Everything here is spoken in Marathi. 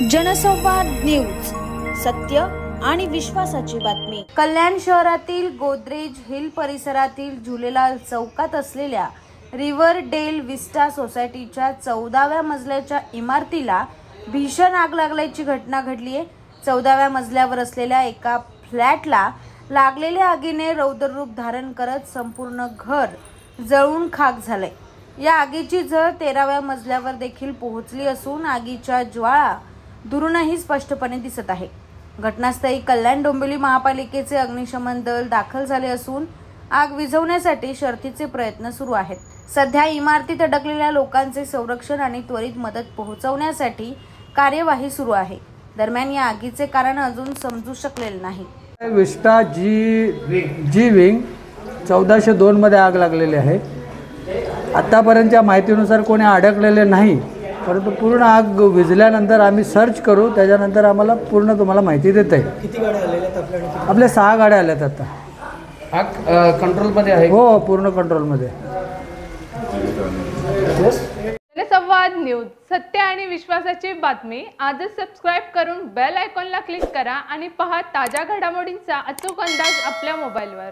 जनसंवाद न्यूज, सत्य आणि विश्वासाची बातमी। कल्याण शहरातील गोदरेज हिल परिसरातील झुलेलाल चौकात असलेल्या रिव्हर डेल विस्टा सोसायटीच्या 14व्या मजल्याच्या इमारतीला भीषण आग लागल्याची घटना घडली आहे। 14व्या मजल्यावर असलेल्या एका फ्लॅटला लागलेल्या आगीने रौद्र रूप धारण करत संपूर्ण घर जळून खाक झाले। या आगीची झळ 13व्या मजल्यावर देखील पोहोचली असून आगीच्या ज्वाळा दुरूनही स्पष्टपणे दिसत आहे। घटनास्थळी कल्याण डोंबिवली महापालिकेचे अग्निशमन दल दाखल झाले असून आग विझवण्यासाठी शर्थीचे प्रयत्न सुरू आहेत। सध्या इमारतीत अडकलेल्या लोकांचे संरक्षण आणि त्वरित मदत पोहोचवण्यासाठी कार्यवाही सुरू आहे। दरम्यान या आगीचे कारण अजून समजू शकलेले नाही। विस्टा जी विंग 1402 मध्ये आग लागलेली आहे। आतापर्यंतच्या माहितीनुसार कोणी अडकलेले नाही, परंतु पूर्ण आग विझल्यानंतर आम्ही सर्च करू, त्याच्यानंतर आम्हाला पूर्ण तुम्हाला माहिती देता येईल। किती गाड्या आलेल्या आहेत आपल्या 6 गाड्या आल्यात आता। आग कंट्रोलमध्ये आहे? हो, पूर्ण कंट्रोलमध्ये। जनसंवाद न्यूज, सत्य आणि विश्वासाची बातमी। आजच सबस्क्राइब करून बेल आयकॉनला क्लिक करा आणि पहा ताज्या घडामोडींचा अचूक अंदाज आपल्या मोबाईलवर।